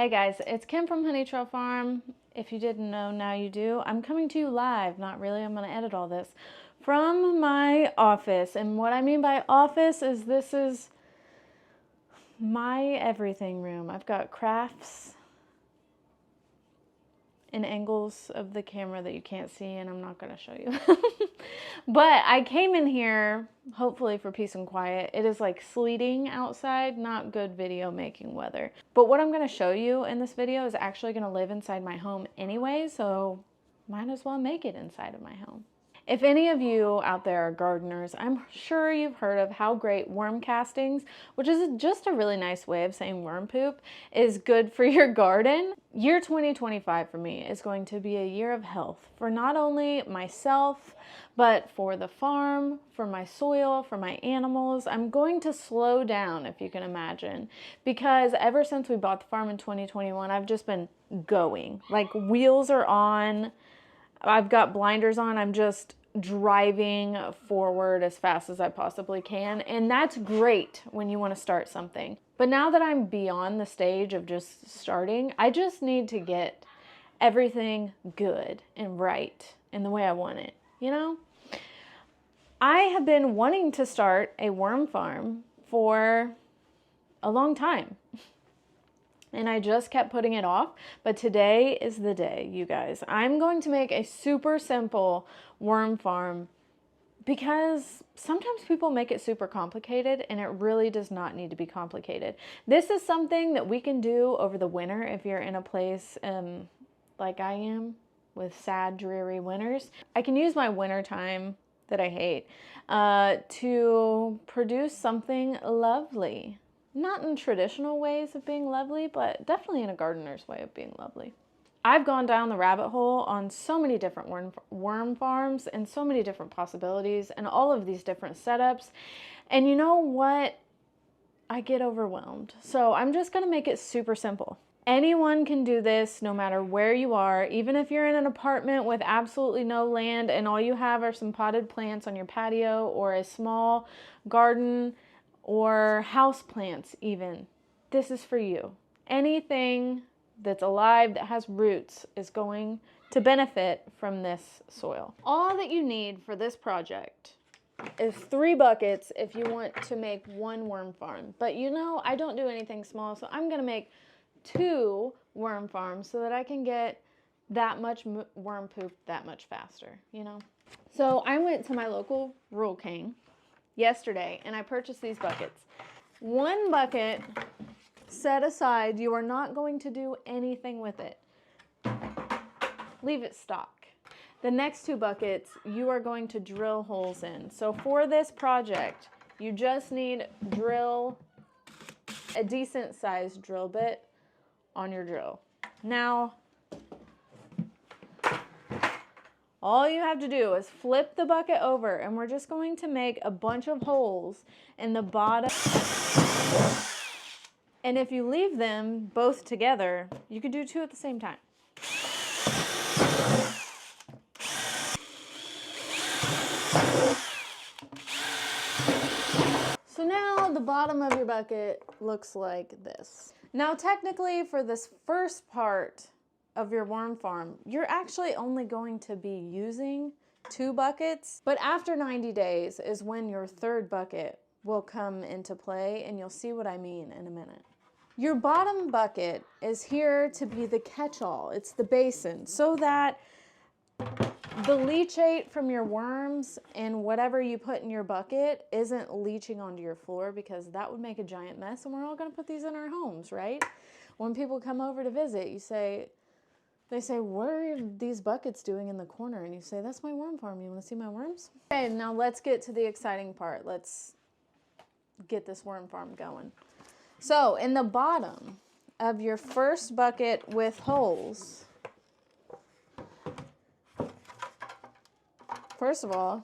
Hey guys, it's Kim from Honey Trail Farm. If you didn't know, now you do. I'm coming to you live, not really, I'm going to edit all this, from my office. And what I mean by office is this is my everything room. I've got crafts in angles of the camera that you can't see, and I'm not going to show you. But I came in here hopefully for peace and quiet. It is like sleeting outside, not good video making weather. But what I'm going to show you in this video is actually going to live inside my home anyway, so might as well make it inside of my home. If any of you out there are gardeners, I'm sure you've heard of how great worm castings, which is just a really nice way of saying worm poop, is good for your garden. Year 2025 for me is going to be a year of health for not only myself, but for the farm, for my soil, for my animals. I'm going to slow down, if you can imagine, because ever since we bought the farm in 2021, I've just been going. Like, wheels are on. I've got blinders on. I'm just driving forward as fast as I possibly can. And that's great when you want to start something. But now that I'm beyond the stage of just starting, I just need to get everything good and right in the way I want it, you know? I have been wanting to start a worm farm for a long time. And I just kept putting it off, but today is the day, you guys. I'm going to make a super simple worm farm because sometimes people make it super complicated, and it really does not need to be complicated. This is something that we can do over the winter if you're in a place like I am with sad, dreary winters. I can use my winter time that I hate to produce something lovely. Not in traditional ways of being lovely, but definitely in a gardener's way of being lovely. I've gone down the rabbit hole on so many different worm farms and so many different possibilities and all of these different setups. And you know what? I get overwhelmed. So I'm just going to make it super simple. Anyone can do this no matter where you are, even if you're in an apartment with absolutely no land and all you have are some potted plants on your patio or a small garden or house plants even. This is for you. Anything that's alive that has roots is going to benefit from this soil. All that you need for this project is 3 buckets if you want to make one worm farm. But you know, I don't do anything small, so I'm gonna make 2 worm farms so that I can get that much worm poop that much faster, you know? So I went to my local Rural King yesterday and I purchased these buckets. 1 bucket set aside, you are not going to do anything with it. Leave it stock. The next 2 buckets you are going to drill holes in. So for this project, you just need a decent sized drill bit on your drill. Now, all you have to do is flip the bucket over, and we're just going to make a bunch of holes in the bottom. And if you leave them both together, you could do 2 at the same time. So now the bottom of your bucket looks like this. Now technically for this first part of your worm farm, you're actually only going to be using 2 buckets, but after 90 days is when your 3rd bucket will come into play, and you'll see what I mean in a minute. Your bottom bucket is here to be the catch-all. It's the basin, so that the leachate from your worms and whatever you put in your bucket isn't leaching onto your floor, because that would make a giant mess, and we're all going to put these in our homes, right? When people come over to visit, they say, what are these buckets doing in the corner? And you say, that's my worm farm. You want to see my worms? Okay, now let's get to the exciting part. Let's get this worm farm going. So in the bottom of your first bucket with holes, first of all,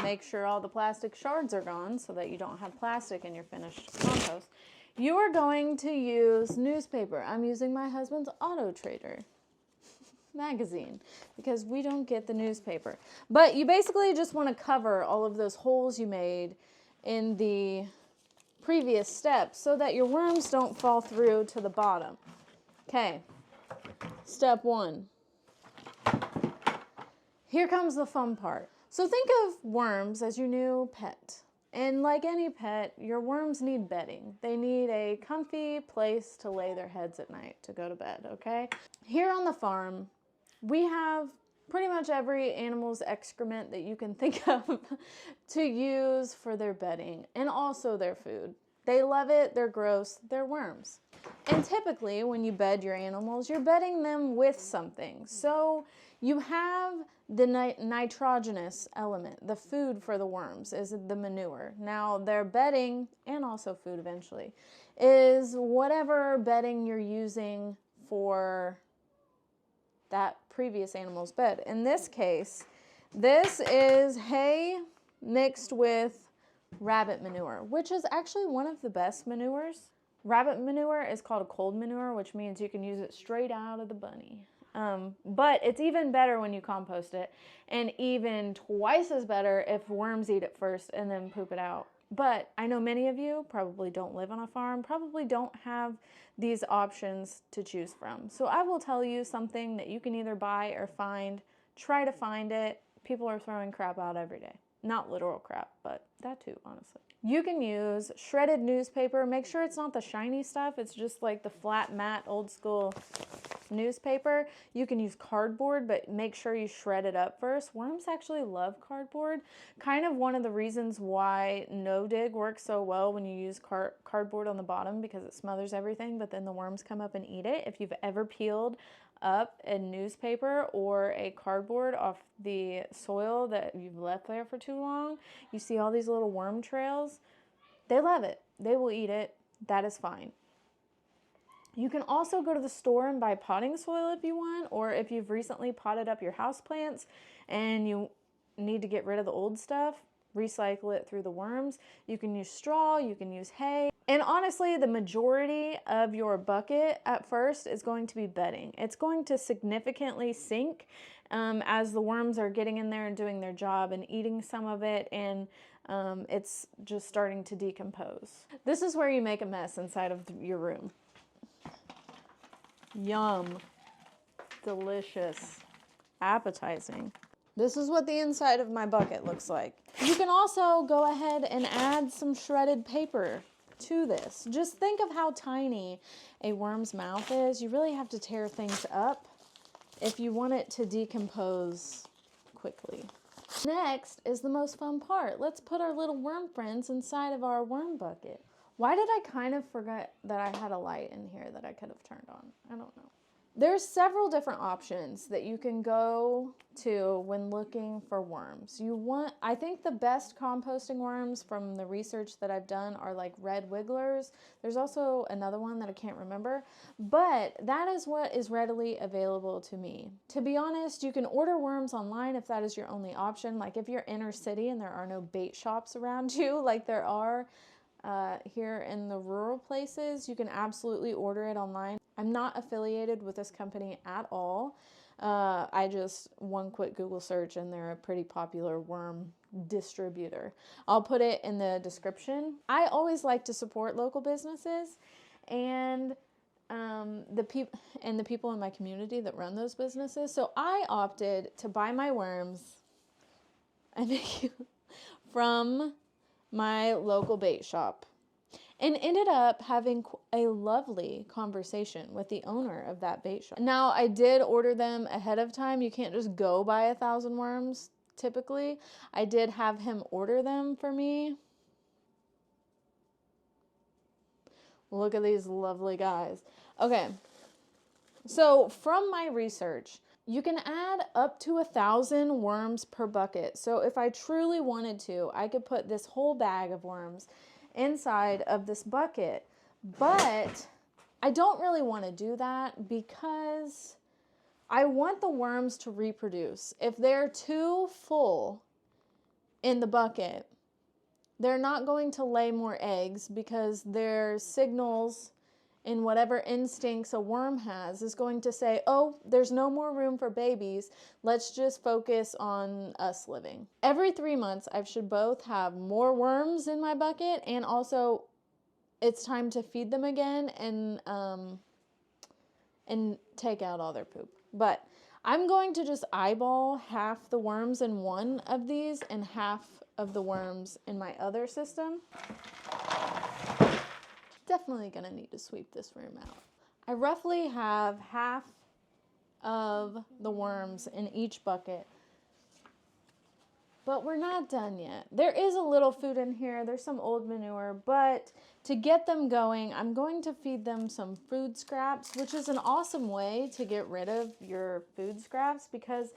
make sure all the plastic shards are gone so that you don't have plastic in your finished compost. You are going to use newspaper. I'm using my husband's Auto Trader magazine because we don't get the newspaper. But you basically just want to cover all of those holes you made in the previous steps so that your worms don't fall through to the bottom. Okay, step 1. Here comes the fun part. So think of worms as your new pet. And like any pet, your worms need bedding. They need a comfy place to lay their heads at night to go to bed, okay? Here on the farm, we have pretty much every animal's excrement that you can think of to use for their bedding and also their food. They love it, they're gross, they're worms. And typically when you bed your animals, you're bedding them with something. So you have the nitrogenous element, the food for the worms is the manure. Now their bedding, and also food eventually, is whatever bedding you're using for that previous animal's bed. In this case, this is hay mixed with rabbit manure, which is actually one of the best manures. Rabbit manure is called a cold manure, which means you can use it straight out of the bunny. But it's even better when you compost it, and even twice as better if worms eat it first and then poop it out. But I know many of you probably don't live on a farm, probably don't have these options to choose from. So I will tell you something that you can either buy or find. Try to find it. People are throwing crap out every day. Not literal crap, but that too, honestly. You can use shredded newspaper. Make sure it's not the shiny stuff. It's just like the flat, matte, old school newspaper. You can use cardboard, but make sure you shred it up first. Worms actually love cardboard. Kind of one of the reasons why no dig works so well when you use cardboard on the bottom, because it smothers everything, but then the worms come up and eat it. If you've ever peeled up a newspaper or a cardboard off the soil that you've left there for too long, you see all these little worm trails. They love it. They will eat it. That is fine. You can also go to the store and buy potting soil if you want, or if you've recently potted up your houseplants and you need to get rid of the old stuff, recycle it through the worms. You can use straw, you can use hay. And honestly, the majority of your bucket at first is going to be bedding. It's going to significantly sink as the worms are getting in there and doing their job and eating some of it, and it's just starting to decompose. This is where you make a mess inside of your room. Yum. Delicious. Appetizing. This is what the inside of my bucket looks like. You can also go ahead and add some shredded paper to this. Just think of how tiny a worm's mouth is. You really have to tear things up if you want it to decompose quickly. Next is the most fun part. Let's put our little worm friends inside of our worm bucket. Why did I kind of forget that I had a light in here that I could have turned on? I don't know. There's several different options that you can go to when looking for worms. I think the best composting worms from the research that I've done are like red wigglers. There's also another one that I can't remember, but that is what is readily available to me. To be honest, you can order worms online if that is your only option. Like if you're inner city and there are no bait shops around you like there are here in the rural places, you can absolutely order it online. I'm not affiliated with this company at all. I just one quick Google search and they're a pretty popular worm distributor. I'll put it in the description. I always like to support local businesses and the people in my community that run those businesses. So I opted to buy my worms from my local bait shop, and ended up having a lovely conversation with the owner of that bait shop. Now, I did order them ahead of time. You can't just go buy 1,000 worms, typically. I did have him order them for me. Look at these lovely guys. Okay, so from my research, you can add up to 1,000 worms per bucket. So if I truly wanted to, I could put this whole bag of worms inside of this bucket. But I don't really want to do that because I want the worms to reproduce. If they're too full in the bucket, they're not going to lay more eggs because their signals in whatever instincts a worm has is going to say, oh, there's no more room for babies. Let's just focus on us living. Every 3 months, I should both have more worms in my bucket and also it's time to feed them again and take out all their poop. But I'm going to just eyeball half the worms in one of these and half of the worms in my other system. Definitely gonna need to sweep this room out. I roughly have half of the worms in each bucket, but we're not done yet. There is a little food in here. There's some old manure, but to get them going, I'm going to feed them some food scraps, which is an awesome way to get rid of your food scraps because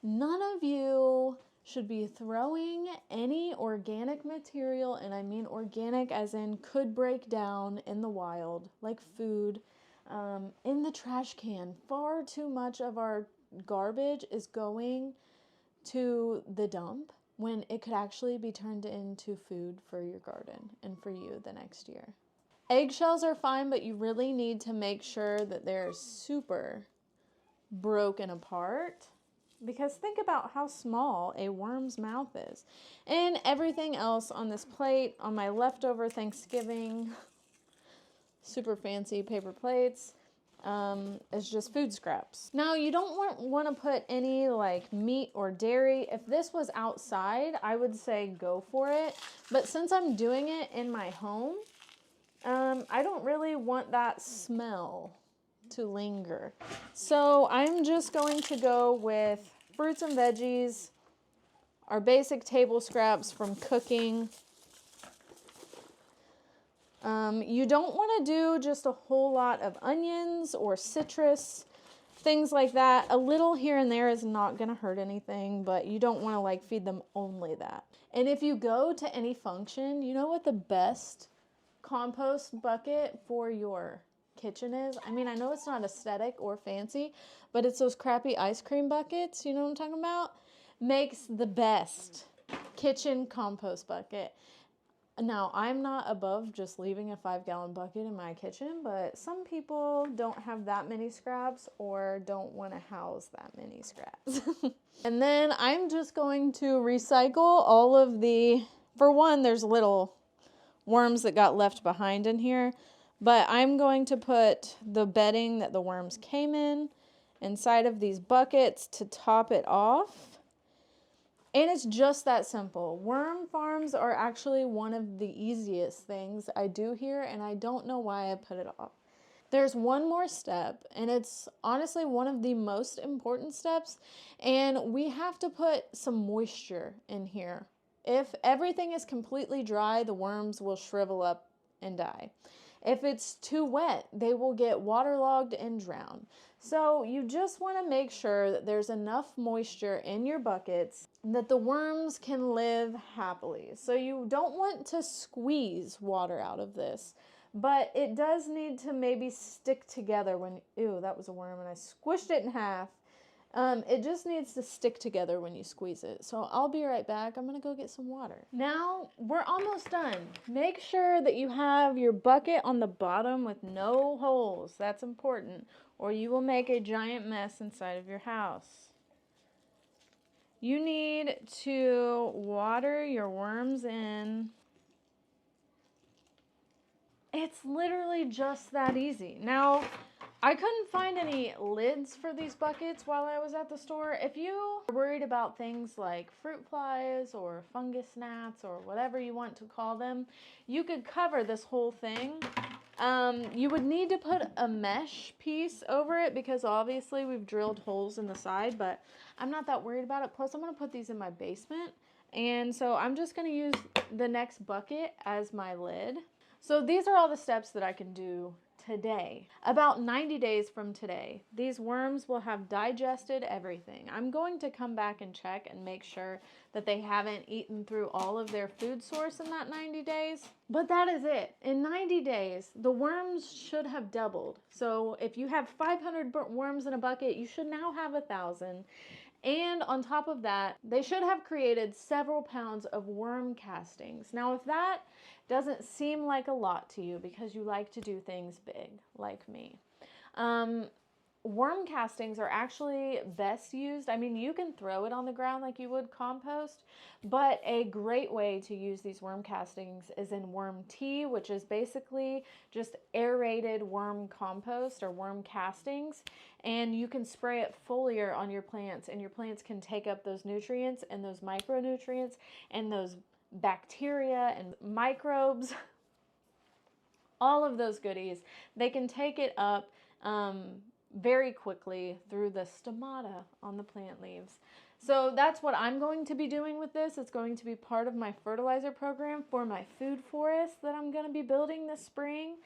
none of you should be throwing any organic material, and I mean organic as in could break down in the wild, like food, in the trash can. Far too much of our garbage is going to the dump when it could actually be turned into food for your garden and for you the next year. Eggshells are fine, but you really need to make sure that they're super broken apart because think about how small a worm's mouth is. And everything else on this plate, on my leftover Thanksgiving super fancy paper plates, is just food scraps. Now, you don't want to put any like meat or dairy. If this was outside, I would say go for it. But since I'm doing it in my home, I don't really want that smell to linger. So I'm just going to go with fruits and veggies, our basic table scraps from cooking. You don't want to do just a whole lot of onions or citrus, things like that. A little here and there is not going to hurt anything, but you don't want to like feed them only that. And if you go to any function, you know what the best compost bucket for your kitchen is? I mean, I know it's not aesthetic or fancy, but it's those crappy ice cream buckets, you know what I'm talking about? Makes the best kitchen compost bucket. Now, I'm not above just leaving a 5-gallon bucket in my kitchen, but some people don't have that many scraps or don't want to house that many scraps. And then I'm just going to recycle all of for one, there's little worms that got left behind in here, but I'm going to put the bedding that the worms came in inside of these buckets to top it off. And it's just that simple. Worm farms are actually one of the easiest things I do here, and I don't know why I put it off. There's one more step, and it's honestly one of the most important steps, and we have to put some moisture in here. If everything is completely dry, the worms will shrivel up and die. If it's too wet, they will get waterlogged and drown. So you just want to make sure that there's enough moisture in your buckets that the worms can live happily. So you don't want to squeeze water out of this, but it does need to maybe stick together when, ew, that was a worm and I squished it in half. It just needs to stick together when you squeeze it. So I'll be right back. I'm going to go get some water. Now, we're almost done. Make sure that you have your bucket on the bottom with no holes. That's important, or you will make a giant mess inside of your house. You need to water your worms in. It's literally just that easy. Now, I couldn't find any lids for these buckets while I was at the store. If you are worried about things like fruit flies or fungus gnats or whatever you want to call them, you could cover this whole thing. You would need to put a mesh piece over it because obviously we've drilled holes in the side, but I'm not that worried about it. Plus, I'm going to put these in my basement. And so I'm just going to use the next bucket as my lid. So these are all the steps that I can do today. About 90 days from today, these worms will have digested everything. I'm going to come back and check and make sure that they haven't eaten through all of their food source in that 90 days. But that is it. In 90 days, the worms should have doubled. So if you have 500 worms in a bucket, you should now have 1,000. And on top of that, they should have created several pounds of worm castings. Now, if that doesn't seem like a lot to you because you like to do things big, like me, worm castings are actually best used. I mean, you can throw it on the ground like you would compost, but a great way to use these worm castings is in worm tea, which is basically just aerated worm compost or worm castings. And you can spray it foliar on your plants, and your plants can take up those nutrients and those micronutrients and those bacteria and microbes, all of those goodies. They can take it up very quickly through the stomata on the plant leaves. So that's what I'm going to be doing with this. It's going to be part of my fertilizer program for my food forest that I'm going to be building this spring.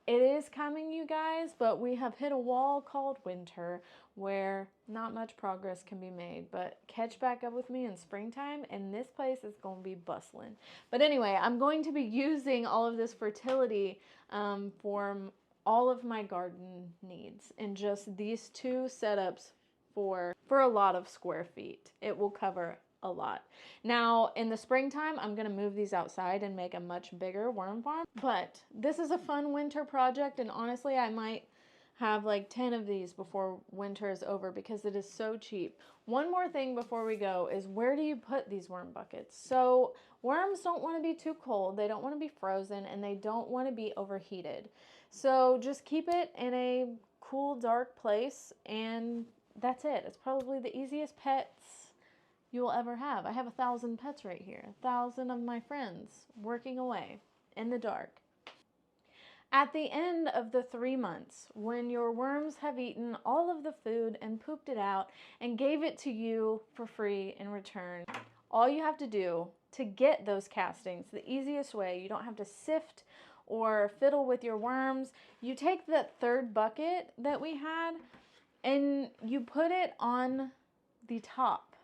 It is coming, you guys, but we have hit a wall called winter where not much progress can be made. But catch back up with me in springtime and this place is going to be bustling. But anyway, I'm going to be using all of this fertility for all of my garden needs in just these two setups for a lot of square feet. It will cover a lot. Now in the springtime, I'm going to move these outside and make a much bigger worm farm. But this is a fun winter project, and honestly, I might have like 10 of these before winter is over because it is so cheap. One more thing before we go is, where do you put these worm buckets? So worms don't want to be too cold, they don't want to be frozen, and they don't want to be overheated. So just keep it in a cool, dark place, and that's it. It's probably the easiest pets you will ever have. I have 1,000 pets right here, 1,000 of my friends working away in the dark. At the end of the 3 months, when your worms have eaten all of the food and pooped it out and gave it to you for free in return, all you have to do to get those castings, the easiest way, you don't have to sift or fiddle with your worms. You take that third bucket that we had and you put it on the top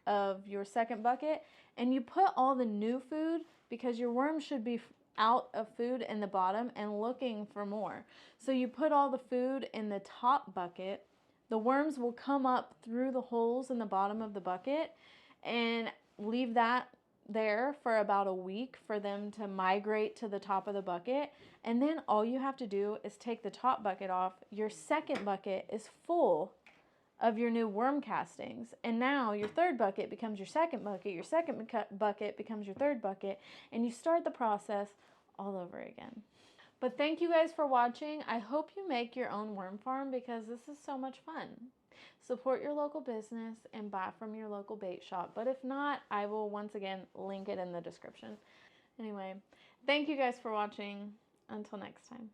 of your second bucket, and you put all the new food, because your worms should be out of food in the bottom and looking for more. So you put all the food in the top bucket. The worms will come up through the holes in the bottom of the bucket, and leave that there for about a week for them to migrate to the top of the bucket. And then all you have to do is take the top bucket off. Your second bucket is full of your new worm castings, and now your third bucket becomes your second bucket, your second bucket becomes your third bucket, and you start the process all over again. But thank you guys for watching. I hope you make your own worm farm because this is so much fun. Support your local business and buy from your local bait shop, but if not, I will once again link it in the description. Anyway, thank you guys for watching. Until next time.